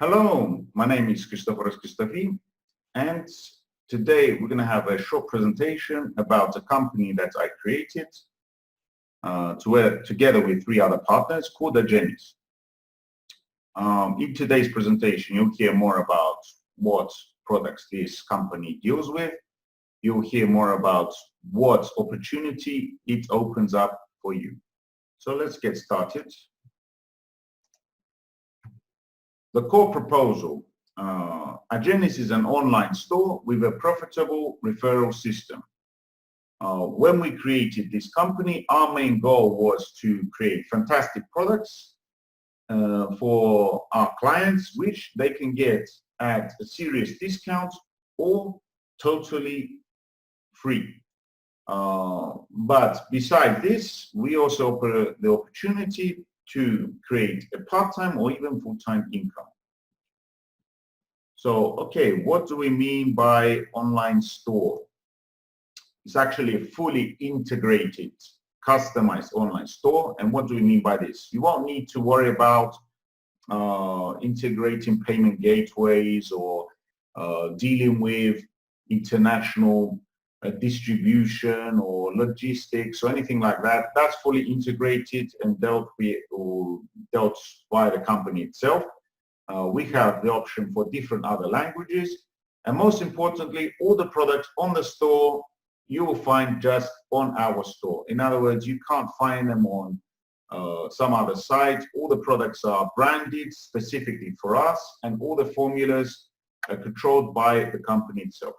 Hello, my name is Christopher Christofi, and today we're going to have a short presentation about a company that I created together with three other partners called AGENYZ. In today's presentation, you'll hear more about what products this company deals with. You'll hear more about what opportunity it opens up for you. So let's get started. The core proposal. AGENYZ is an online store with a profitable referral system. When we created this company, our main goal was to create fantastic products for our clients, which they can get at a serious discount or totally free. But besides this, we also offer the opportunity to create a part-time or even full-time income. So, okay, what do we mean by online store? It's actually a fully integrated, customized online store. And what do we mean by this? You won't need to worry about integrating payment gateways or dealing with international distribution or logistics or anything like that. That's fully integrated and dealt with or dealt by the company itself. We have the option for different other languages, and most importantly, all the products on the store you will find just on our store. In other words, you can't find them on some other site. All the products are branded specifically for us, and all the formulas are controlled by the company itself.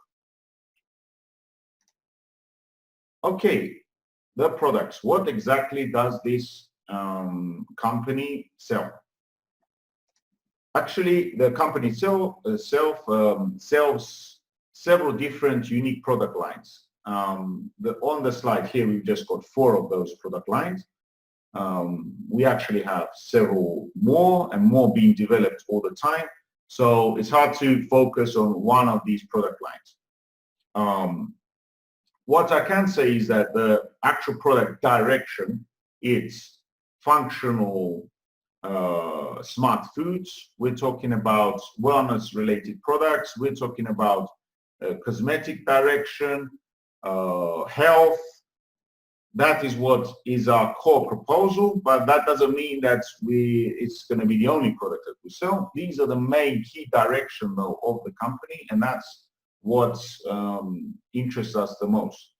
Okay, the products. What exactly does this company sell? Actually, the company itself sells several different unique product lines. On the slide here, we've just got 4 of those product lines. We actually have several more and more being developed all the time. So it's hard to focus on one of these product lines. What I can say is that the actual product direction is functional smart foods. We're talking about wellness related products. We're talking about cosmetic direction, health. That is what is our core proposal, but that doesn't mean that it's going to be the only product that we sell. These are the main key direction though of the company, and that's what interests us the most.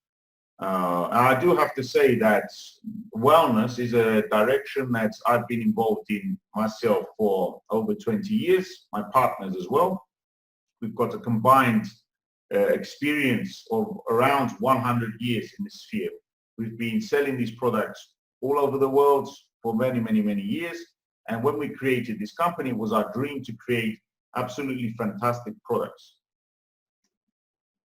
I do have to say that wellness is a direction that I've been involved in myself for over 20 years, my partners as well. We've got a combined experience of around 100 years in this sphere. We've been selling these products all over the world for many, many, many years. And when we created this company, it was our dream to create absolutely fantastic products.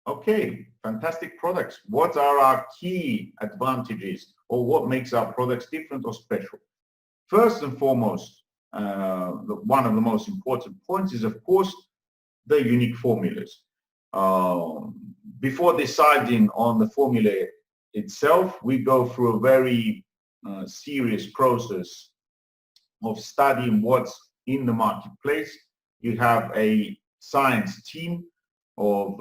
Okay, fantastic products. What are our key advantages, or what makes our products different or special? First and foremost, one of the most important points is, of course, the unique formulas. Before deciding on the formula itself, we go through a very serious process of studying what's in the marketplace. You have a science team of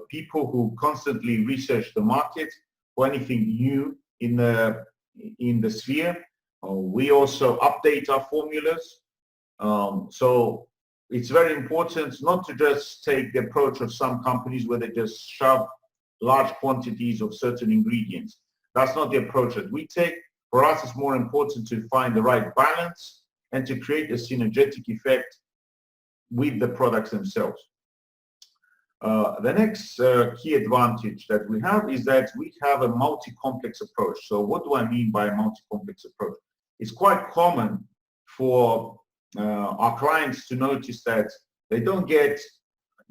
people who constantly research the market for anything new in the sphere. We also update our formulas. So it's very important not to just take the approach of some companies where they just shove large quantities of certain ingredients. That's not the approach that we take. For us, it's more important to find the right balance and to create a synergetic effect with the products themselves. The next key advantage that we have is that we have a multi-complex approach. So what do I mean by a multi-complex approach? It's quite common for our clients to notice that they don't get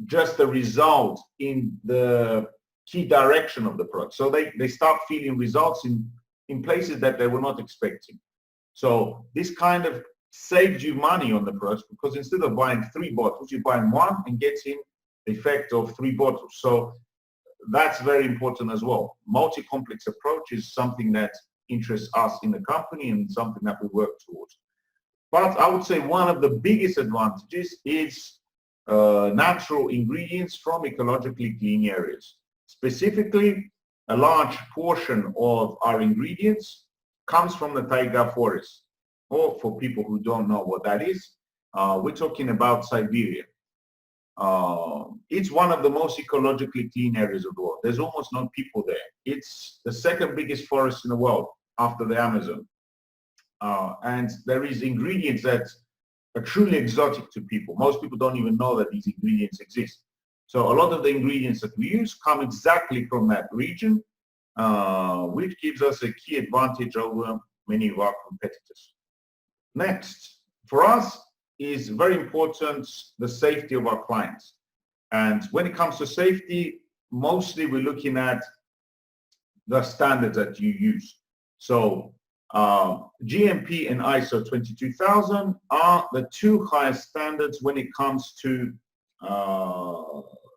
just the result in the key direction of the product. So they start feeling results in places that they were not expecting. So this kind of saves you money on the product, because instead of buying 3 bottles, you're buying 1 and getting the effect of 3 bottles. So that's very important as well. Multi-complex approach is something that interests us in the company and something that we work towards. But I would say one of the biggest advantages is natural ingredients from ecologically clean areas. Specifically, a large portion of our ingredients comes from the taiga forest. Or for people who don't know what that is, we're talking about Siberia. It's one of the most ecologically clean areas of the world. There's almost no people there. It's the second biggest forest in the world after the Amazon. And there is ingredients that are truly exotic to people. Most people don't even know that these ingredients exist. So a lot of the ingredients that we use come exactly from that region, which gives us a key advantage over many of our competitors. Next, for us is very important the safety of our clients. And when it comes to safety, mostly we're looking at the standards that you use. So GMP and ISO 22000 are the two highest standards when it comes to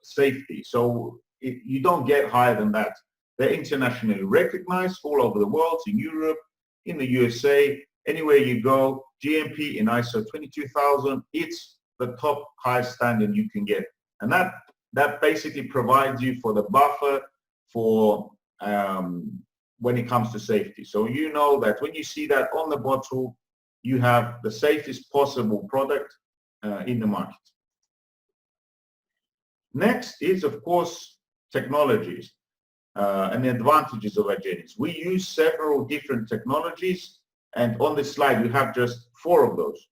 safety. So you don't get higher than that. They're internationally recognized all over the world, in Europe, in the USA, anywhere you go. GMP and ISO 22000, it's the top highest standard you can get. And that basically provides you for the buffer for when it comes to safety. So you know that when you see that on the bottle, you have the safest possible product in the market. Next is, of course, technologies and the advantages of AGENYZ. We use several different technologies, and on this slide, we have just 4 of those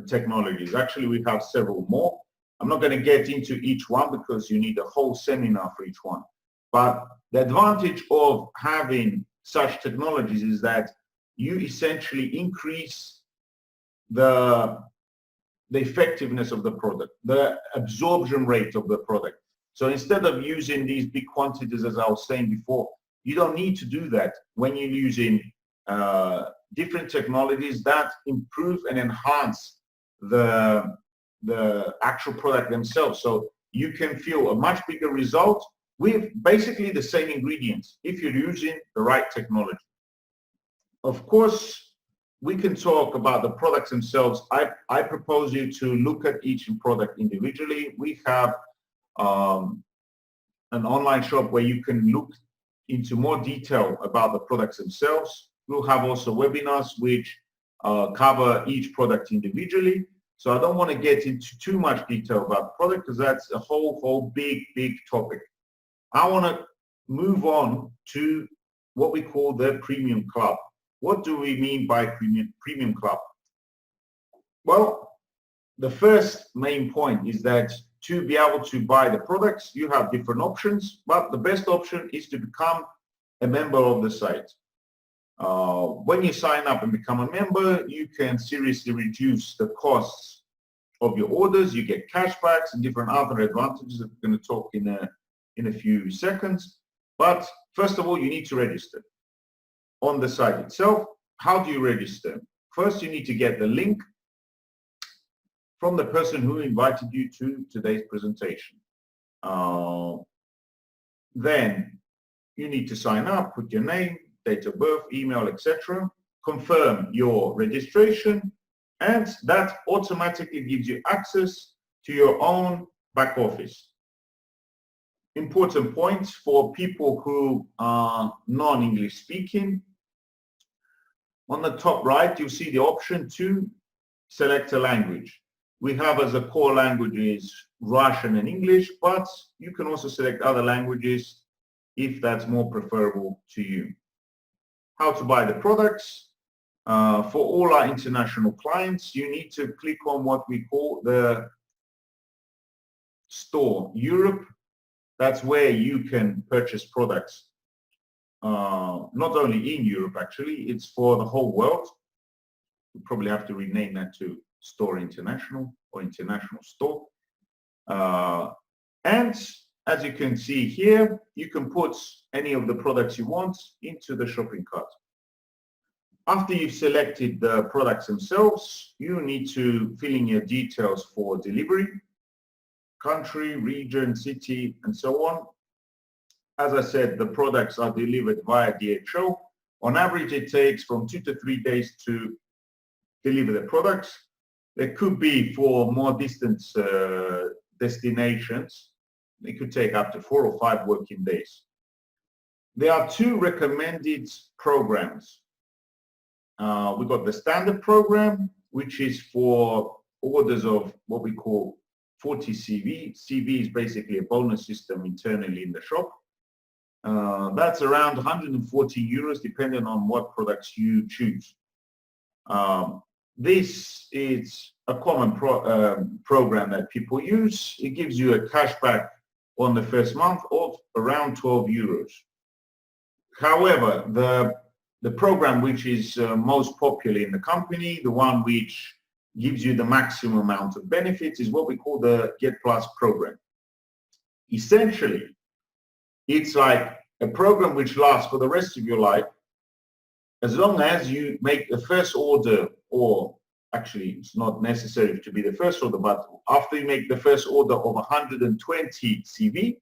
technologies. Actually, we have several more. I'm not going to get into each one because you need a whole seminar for each one. But the advantage of having such technologies is that you essentially increase the effectiveness of the product, the absorption rate of the product. So instead of using these big quantities, as I was saying before, you don't need to do that when you're using different technologies that improve and enhance the actual product themselves. So you can feel a much bigger result with basically the same ingredients if you're using the right technology. Of course, we can talk about the products themselves. I propose you to look at each product individually. We have an online shop where you can look into more detail about the products themselves. We'll have also webinars which cover each product individually. So I don't want to get into too much detail about the product because that's a whole big topic. I want to move on to what we call the premium club. What do we mean by premium club? Well, the first main point is that to be able to buy the products, you have different options, but the best option is to become a member of the site. When you sign up and become a member, you can seriously reduce the costs of your orders. You get cashbacks and different other advantages that we're going to talk in a few seconds. But first of all, you need to register on the site itself. How do you register? First, you need to get the link from the person who invited you to today's presentation. Then you need to sign up, put your name, date of birth, email, etc. Confirm your registration, and that automatically gives you access to your own back office. Important points for people who are non-English speaking. On the top right, you'll see the option to select a language. We have as a core languages Russian and English, but you can also select other languages if that's more preferable to you. How to buy the products. For all our international clients, you need to click on what we call the store Europe. That's where you can purchase products. Not only in Europe, actually, it's for the whole world. We probably have to rename that to Store International or International Store. And as you can see here, you can put any of the products you want into the shopping cart. After you've selected the products themselves, you need to fill in your details for delivery, country, region, city, and so on. As I said, the products are delivered via DHL. On average, it takes from 2 to 3 days to deliver the products. They could be for more distant destinations. It could take up to 4 or 5 working days. There are 2 recommended programs. We've got the standard program, which is for orders of what we call 40 CV. CV is basically a bonus system internally in the shop. That's around 140 euros, depending on what products you choose. This is a common program that people use. It gives you a cashback on the first month of around 12 euros. However, the program which is most popular in the company, the one which gives you the maximum amount of benefits, is what we call the Get Plus program. Essentially, it's like a program which lasts for the rest of your life, as long as you make the first order, or actually it's not necessary to be the first order, but after you make the first order of 120 CV,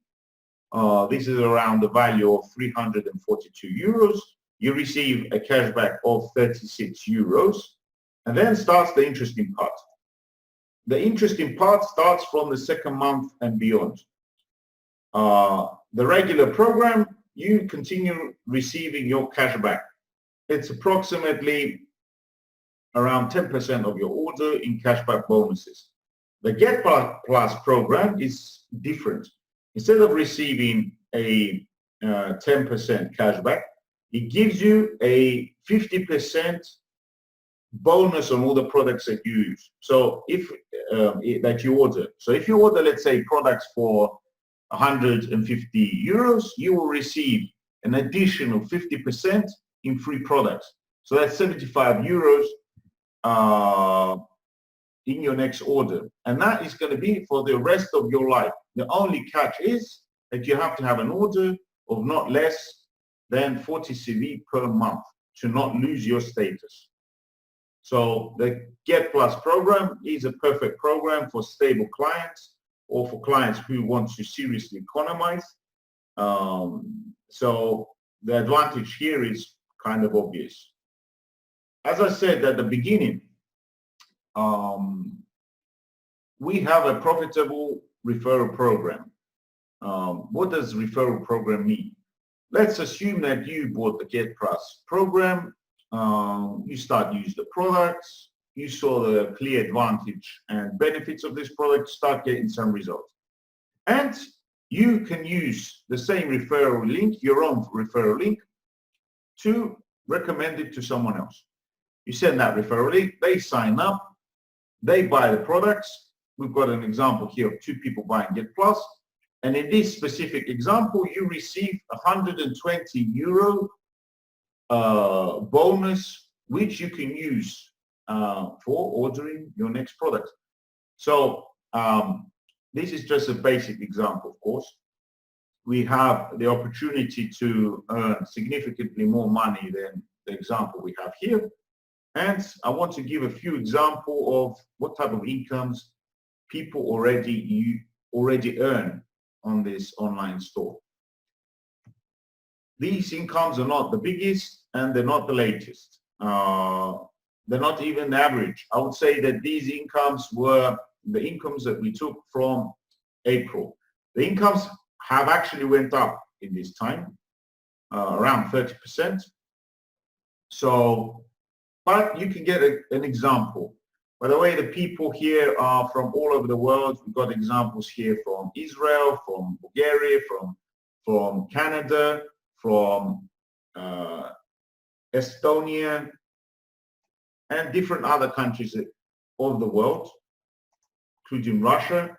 this is around the value of 342 euros, you receive a cashback of 36 euros, and then starts the interesting part. The interesting part starts from the second month and beyond. The regular program, you continue receiving your cashback. It's approximately around 10% of your order in cashback bonuses. The Get Plus program is different. Instead of receiving a 10% cashback, it gives you a 50% bonus on all the products that you use. So if that you order. So if you order, let's say, products for 150 euros, you will receive an additional 50% in free products. So that's 75 euros in your next order. And that is going to be for the rest of your life. The only catch is that you have to have an order of not less than 40 CV per month to not lose your status. So the Get Plus program is a perfect program for stable clients or for clients who want to seriously economize. So the advantage here is kind of obvious. As I said at the beginning, we have a profitable referral program. What does referral program mean? Let's assume that you bought the Get Plus program, you start using the products, you saw the clear advantage and benefits of this product, start getting some results. And you can use the same referral link, your own referral link, to recommend it to someone else. You send that referral link, they sign up, they buy the products. We've got an example here of 2 people buying Get Plus. And in this specific example, you receive 120 euro bonus, which you can use for ordering your next product. So this is just a basic example, of course. We have the opportunity to earn significantly more money than the example we have here. And I want to give a few examples of what type of incomes people already earn on this online store. These incomes are not the biggest and they're not the latest. They're not even the average. I would say that these incomes were the incomes that we took from April. The incomes have actually went up in this time, around 30%. So, but you can get an example. By the way, the people here are from all over the world. We've got examples here from Israel, from Bulgaria, from Canada, from Estonia, and different other countries of the world, including Russia.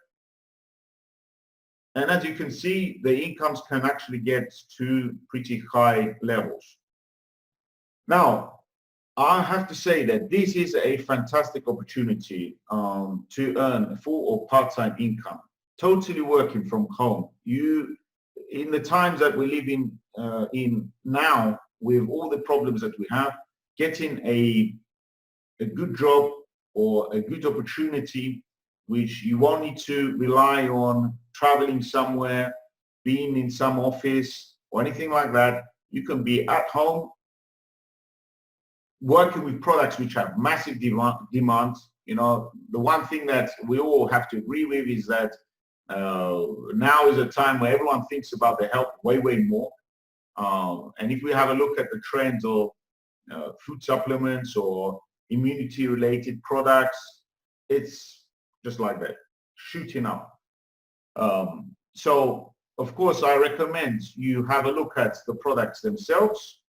And as you can see, the incomes can actually get to pretty high levels. Now, I have to say that this is a fantastic opportunity to earn a full or part-time income, totally working from home. In the times that we live in now, with all the problems that we have, getting a good job or a good opportunity, which you won't need to rely on traveling somewhere, being in some office or anything like that. You can be at home working with products which have massive demand. You know, the one thing that we all have to agree with is that now is a time where everyone thinks about their health way more. And if we have a look at the trends of food supplements or immunity-related products, it's just like that, shooting up. So, of course, I recommend you have a look at the products themselves.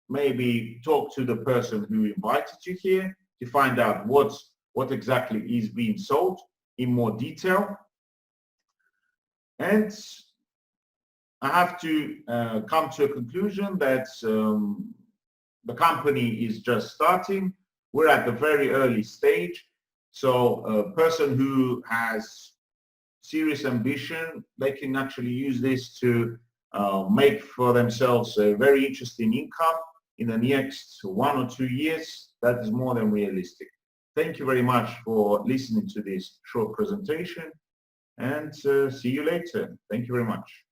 Maybe talk to the person who invited you here to find out what exactly is being sold in more detail. And I have to come to a conclusion that the company is just starting. We're at the very early stage. So a person who has serious ambition, they can actually use this to make for themselves a very interesting income in the next 1 or 2 years. That is more than realistic. Thank you very much for listening to this short presentation, and see you later. Thank you very much.